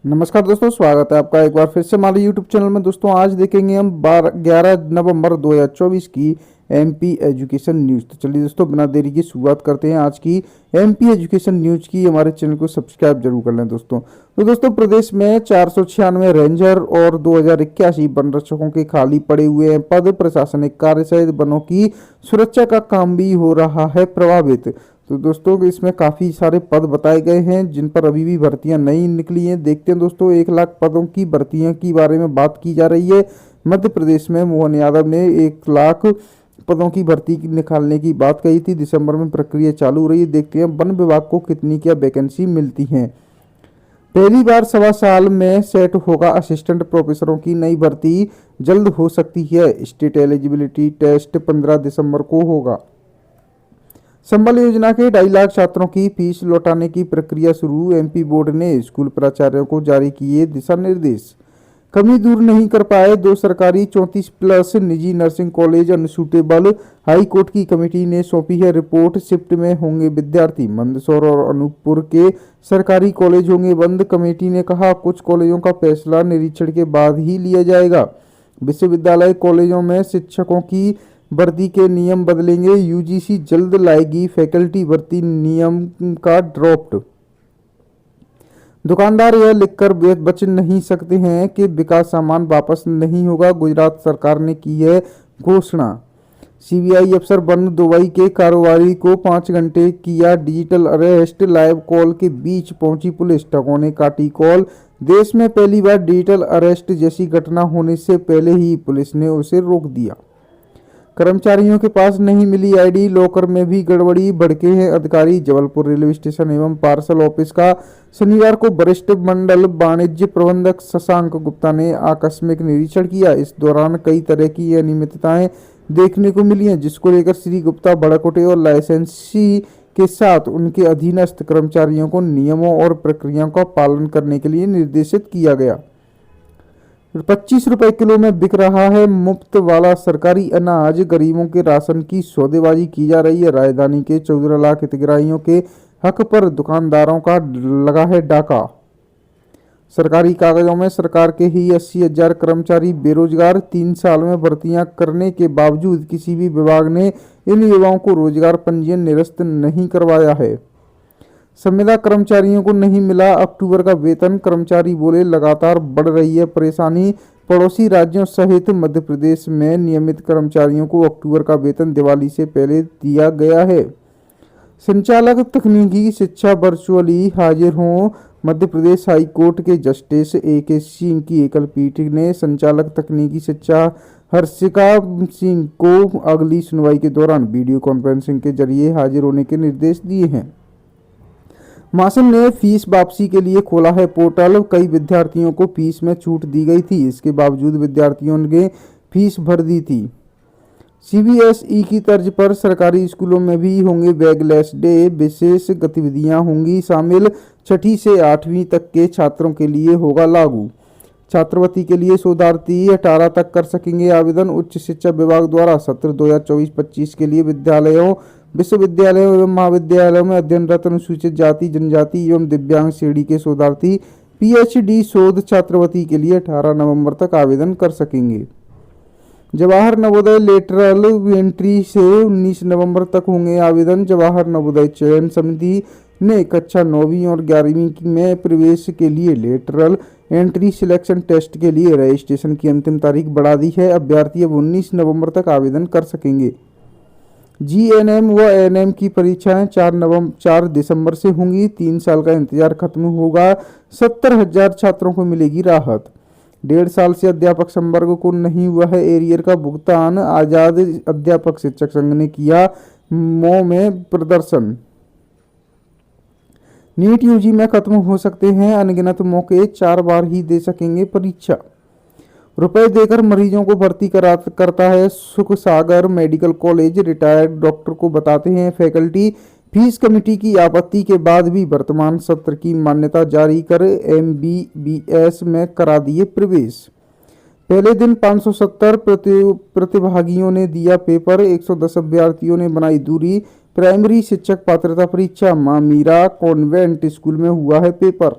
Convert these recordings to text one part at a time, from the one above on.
नमस्कार दोस्तों, स्वागत है आपका एक बार फिर से हमारे YouTube चैनल में। दोस्तों आज देखेंगे हम 11 नवंबर 2024 की एमपी एजुकेशन न्यूज़। तो चलिए दोस्तों, बिना देरी की शुरुआत करते हैं आज की एमपी एजुकेशन न्यूज़ की। हमारे चैनल को सब्सक्राइब जरूर कर लें दोस्तों। तो दोस्तों, प्रदेश में 496 रेंजर और 2081 वन रक्षकों के खाली पड़े हुए हैं पद। प्रशासनिक कार्य सहित वनों की सुरक्षा का काम भी हो रहा है प्रभावित। तो दोस्तों, इसमें काफ़ी सारे पद बताए गए हैं जिन पर अभी भी भर्तियां नहीं निकली हैं। देखते हैं दोस्तों, 1 लाख पदों की भर्तियां के बारे में बात की जा रही है। मध्य प्रदेश में मोहन यादव ने 1 लाख पदों की भर्ती निकालने की बात कही थी। दिसंबर में प्रक्रिया चालू हो रही है। देखते हैं वन विभाग को कितनी क्या वैकेंसी मिलती हैं। पहली बार 1.25 साल में सेट होगा असिस्टेंट प्रोफेसरों की नई भर्ती, जल्द हो सकती है। स्टेट एलिजिबिलिटी टेस्ट 15 दिसंबर को होगा। संबल योजना के 2.5 लाख छात्रों की फीस लौटाने की प्रक्रिया शुरू। एमपी बोर्ड ने स्कूल प्राचार्यों को जारी किए दिशा निर्देश। कमी दूर नहीं कर पाए 2 सरकारी 34+ निजी nursing college unsuitable. High court की कमेटी ने सौंपी है रिपोर्ट। शिफ्ट में होंगे विद्यार्थी। मंदसौर और अनूपपुर के सरकारी कॉलेज होंगे बंद। कमेटी ने कहा कुछ कॉलेजों का फैसला निरीक्षण के बाद ही लिया जाएगा। विश्वविद्यालय कॉलेजों में शिक्षकों की भर्ती के नियम बदलेंगे। यूजीसी जल्द लाएगी फैकल्टी भर्ती नियम का ड्राफ्ट। दुकानदार यह लिखकर बच नहीं सकते हैं कि विकास सामान वापस नहीं होगा। गुजरात सरकार ने की है घोषणा। सीबीआई अफसर बन दुबई के कारोबारी को 5 घंटे किया डिजिटल अरेस्ट। लाइव कॉल के बीच पहुंची पुलिस, ठगों ने काटी कॉल। देश में पहली बार डिजिटल अरेस्ट जैसी घटना होने से पहले ही पुलिस ने उसे रोक दिया। कर्मचारियों के पास नहीं मिली आईडी, लॉकर में भी गड़बड़ी, भड़के हैं अधिकारी। जबलपुर रेलवे स्टेशन एवं पार्सल ऑफिस का शनिवार को वरिष्ठ मंडल वाणिज्य प्रबंधक शशांक गुप्ता ने आकस्मिक निरीक्षण किया। इस दौरान कई तरह की अनियमितताएं देखने को मिली हैं, जिसको लेकर श्री गुप्ता भड़क उठे और लाइसेंसी के साथ उनके अधीनस्थ कर्मचारियों को नियमों और प्रक्रियाओं का पालन करने के लिए निर्देशित किया गया। 25 रुपए किलो में बिक रहा है मुफ्त वाला सरकारी अनाज। गरीबों के राशन की सौदेबाजी की जा रही है। राजधानी के 14 लाख हितग्राहियों के हक पर दुकानदारों का लगा है डाका। सरकारी कागजों में सरकार के ही 80,000 कर्मचारी बेरोजगार। 3 साल में भर्तियां करने के बावजूद किसी भी विभाग ने इन युवाओं को रोजगार पंजीयन निरस्त नहीं करवाया है। संविदा कर्मचारियों को नहीं मिला अक्टूबर का वेतन। कर्मचारी बोले लगातार बढ़ रही है परेशानी। पड़ोसी राज्यों सहित मध्य प्रदेश में नियमित कर्मचारियों को अक्टूबर का वेतन दिवाली से पहले दिया गया है। संचालक तकनीकी शिक्षा वर्चुअली हाजिर हों। मध्य प्रदेश हाई कोर्ट के जस्टिस AK सिंह की एकल पीठ ने संचालक तकनीकी शिक्षा हर्षिका सिंह को अगली सुनवाई के दौरान वीडियो कॉन्फ्रेंसिंग के जरिए हाजिर होने के निर्देश दिए हैं। मासन ने फीस वापसी के लिए खोला है पोर्टल। कई विद्यार्थियों को फीस में छूट दी गई थी, इसके बावजूद विद्यार्थियों ने फीस भर दी थी। CBSE की तर्ज पर सरकारी स्कूलों में भी होंगे बैगलेस डे। विशेष गतिविधियां होंगी शामिल। 6ठी से 8वीं तक के छात्रों के लिए होगा लागू। छात्रवृत्ति के लिए शोधार्थी 18 तक कर सकेंगे आवेदन। उच्च शिक्षा विभाग द्वारा सत्र 2024-25 के लिए विद्यालयों, विश्वविद्यालयों एवं महाविद्यालयों में अध्ययनरत अनुसूचित जाति, जनजाति एवं दिव्यांग श्रेणी के शोधार्थी PhD शोध छात्रवृत्ति के लिए 18 नवंबर तक आवेदन कर सकेंगे। जवाहर नवोदय लेटरल एंट्री से 19 नवंबर तक होंगे आवेदन। जवाहर नवोदय चयन समिति ने कक्षा 9वीं और 11वीं में प्रवेश के लिए लेटरल एंट्री सिलेक्शन टेस्ट के लिए रजिस्ट्रेशन की अंतिम तारीख बढ़ा दी है। अभ्यर्थी अब 19 नवंबर तक आवेदन कर सकेंगे। GNM व ANM की परीक्षाएं 4 दिसंबर से होंगी। 3 साल का इंतजार खत्म होगा। 70,000 छात्रों को मिलेगी राहत। 1.5 साल से अध्यापक संवर्ग को नहीं हुआ है एरियर का भुगतान। आजाद अध्यापक शिक्षक संघ ने किया मऊ में प्रदर्शन। नीट UG में खत्म हो सकते हैं अनगिनत मौके, 4 बार ही दे सकेंगे परीक्षा। रुपए देकर मरीजों को भर्ती करता है सुख सागर मेडिकल कॉलेज। रिटायर्ड डॉक्टर को बताते हैं फैकल्टी। फीस कमेटी की आपत्ति के बाद भी वर्तमान सत्र की मान्यता जारी कर MBBS में करा दिए प्रवेश। पहले दिन 570 प्रतिभागियों ने दिया पेपर। 110 अभ्यर्थियों ने बनाई दूरी। प्राइमरी शिक्षक पात्रता परीक्षा मां मीरा कॉन्वेंट स्कूल में हुआ है पेपर।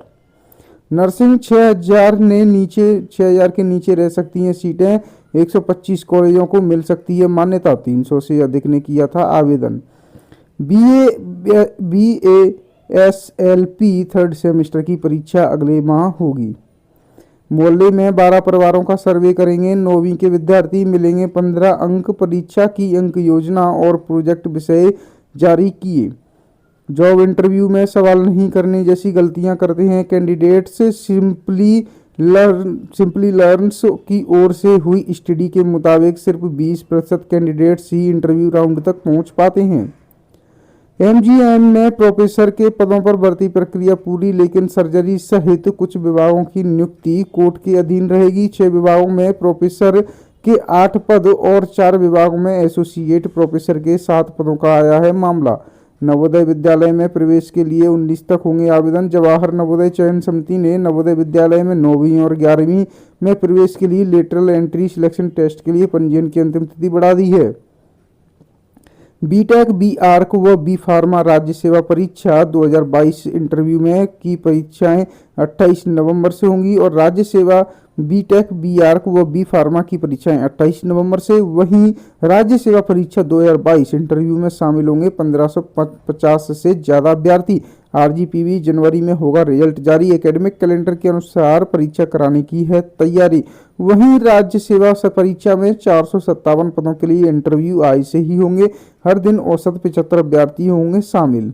नर्सिंग 6,000 के नीचे रह सकती हैं सीटें, 125 कॉलेजों को मिल सकती है मान्यता, 300 से अधिक ने किया था आवेदन। BASLP थर्ड सेमेस्टर की परीक्षा अगले माह होगी। मोहल्ले में 12 परिवारों का सर्वे करेंगे, 9वीं के विद्यार्थी मिलेंगे 15 अंक, परीक्षा की अंक योजना और प्रोजेक्ट विषय जारी किए। जॉब इंटरव्यू में सवाल नहीं करने जैसी गलतियां करते हैं कैंडिडेट्स, सिंपली लर्न्स की ओर से हुई स्टडी के मुताबिक सिर्फ 20% कैंडिडेट्स ही इंटरव्यू राउंड तक पहुंच पाते हैं। MGM में प्रोफेसर के पदों पर भर्ती प्रक्रिया पूरी, लेकिन सर्जरी सहित कुछ विभागों की नियुक्ति कोर्ट के अधीन रहेगी। 6 विभागों में प्रोफेसर के 8 पद और 4 विभागों में एसोसिएट प्रोफेसर के 7 पदों का आया है मामला। नवोदय विद्यालय में प्रवेश के लिए 19 तक होंगे आवेदन। जवाहर नवोदय चयन समिति ने नवोदय विद्यालय में 9वीं और 11वीं में प्रवेश के लिए लेटरल एंट्री सिलेक्शन टेस्ट के लिए पंजीयन की अंतिम तिथि बढ़ा दी है। बीटेक, बी आर्क व बी फार्मा राज्य सेवा परीक्षा 2022 इंटरव्यू में की परीक्षाएं 28 नवंबर से होंगी और राज्य सेवा बीटेक, बी आर्क व बी फार्मा की परीक्षाएं 28 नवंबर से। वहीं राज्य सेवा परीक्षा 2022 इंटरव्यू में शामिल होंगे 1550 से ज़्यादा अभ्यर्थी। RGPV जनवरी में होगा रिजल्ट जारी। एकेडमिक कैलेंडर के अनुसार परीक्षा कराने की है तैयारी। वहीं राज्य सेवा परीक्षा में 457 पदों के लिए इंटरव्यू आज से ही होंगे। हर दिन औसत 75 अभ्यर्थी होंगे शामिल।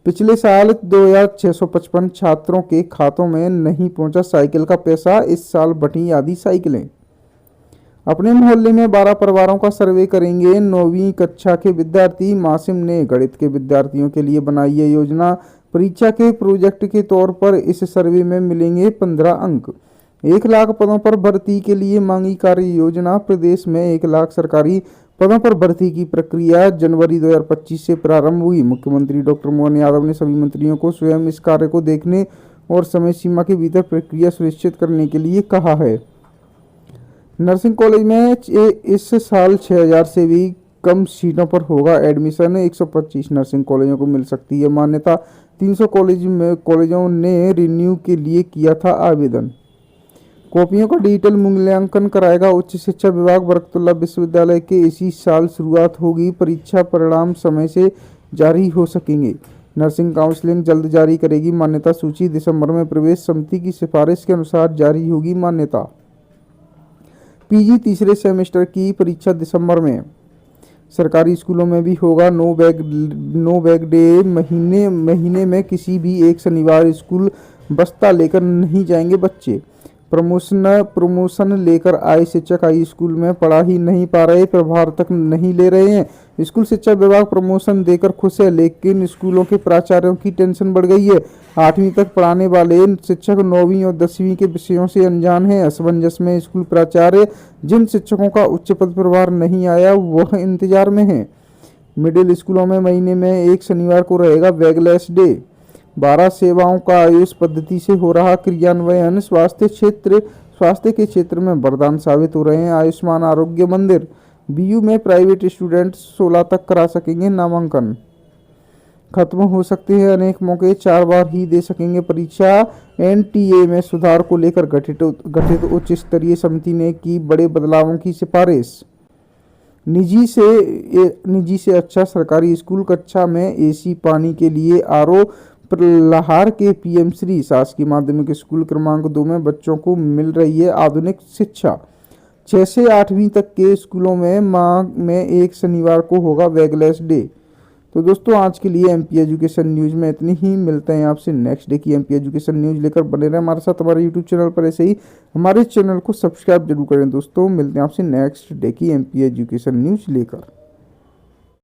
पिछले साल 2655 छात्रों के खातों में नहीं पहुंचा साइकिल का पैसा, इस साल बटी आधी साइकिलें। अपने मोहल्ले में 12 परिवारों का सर्वे करेंगे 9वीं कक्षा के विद्यार्थी। मासिम ने गणित के विद्यार्थियों के लिए बनाई है योजना। परीक्षा के प्रोजेक्ट के तौर पर इस सर्वे में मिलेंगे 15 अंक। 1 लाख पदों पर भर्ती के लिए मांगी कार्य योजना। प्रदेश में 1 लाख सरकारी पदों पर भर्ती की प्रक्रिया जनवरी 2025 से प्रारंभ हुई। मुख्यमंत्री डॉक्टर मोहन यादव ने सभी मंत्रियों को स्वयं इस कार्य को देखने और समय सीमा के भीतर प्रक्रिया सुनिश्चित करने के लिए कहा है। नर्सिंग कॉलेज में इस साल 6,000 से भी कम सीटों पर होगा एडमिशन। 125 नर्सिंग कॉलेजों को मिल सकती है मान्यता। 300 कॉलेजों ने रिन्यू के लिए किया था आवेदन। कॉपियों का डिजिटल मूल्यांकन कराएगा उच्च शिक्षा विभाग। बरकतुल्लाह विश्वविद्यालय के इसी साल शुरुआत होगी। परीक्षा परिणाम समय से जारी हो सकेंगे। नर्सिंग काउंसलिंग जल्द जारी करेगी मान्यता सूची। दिसंबर में प्रवेश समिति की सिफारिश के अनुसार जारी होगी मान्यता। PG तीसरे सेमेस्टर की परीक्षा दिसंबर में। सरकारी स्कूलों में भी होगा नो बैग डे। महीने में किसी भी एक शनिवार स्कूल बस्ता लेकर नहीं जाएंगे बच्चे। प्रमोशन लेकर आए शिक्षक हाई स्कूल में पढ़ा ही नहीं पा रहे, प्रभार तक नहीं ले रहे हैं। स्कूल शिक्षा विभाग प्रमोशन देकर खुश है, लेकिन स्कूलों के प्राचार्यों की टेंशन बढ़ गई है। 8वीं तक पढ़ाने वाले शिक्षक 9वीं और 10वीं के विषयों से अनजान हैं। असमंजस में स्कूल प्राचार्य। जिन शिक्षकों का उच्च पद प्रभार नहीं आया वह इंतजार में हैं। मिडिल स्कूलों में महीने में एक शनिवार को रहेगा बैगलेस डे। 12 सेवाओं का आयुष पद्धति से हो रहा क्रियान्वयन। स्वास्थ्य के क्षेत्र में वरदान साबित हो रहे हैं आयुष्मान आरोग्य मंदिर। BU में प्राइवेट स्टूडेंट 16 तक करा सकेंगे नामांकन। खत्म हो सकते हैं अनेक मौके, 4 बार ही दे सकेंगे परीक्षा। NTA में सुधार को लेकर गठित उच्च स्तरीय समिति ने की बड़े बदलावों की सिफारिश। निजी से अच्छा सरकारी स्कूल कक्षा में AC, पानी के लिए RO। प्रलाहार के PM श्री शासकीय माध्यमिक स्कूल क्रमांक 2 में बच्चों को मिल रही है आधुनिक शिक्षा। 6 से 8वीं तक के स्कूलों में माह में एक शनिवार को होगा बैगलेस डे। तो दोस्तों आज के लिए MP एजुकेशन न्यूज़ में इतनी ही। मिलते हैं आपसे नेक्स्ट डे की MP एजुकेशन न्यूज़ लेकर। बने रहें हमारे साथ हमारे YouTube चैनल पर। ऐसे ही हमारे चैनल को सब्सक्राइब जरूर करें दोस्तों। मिलते हैं आपसे नेक्स्ट डे की MP एजुकेशन न्यूज़ लेकर।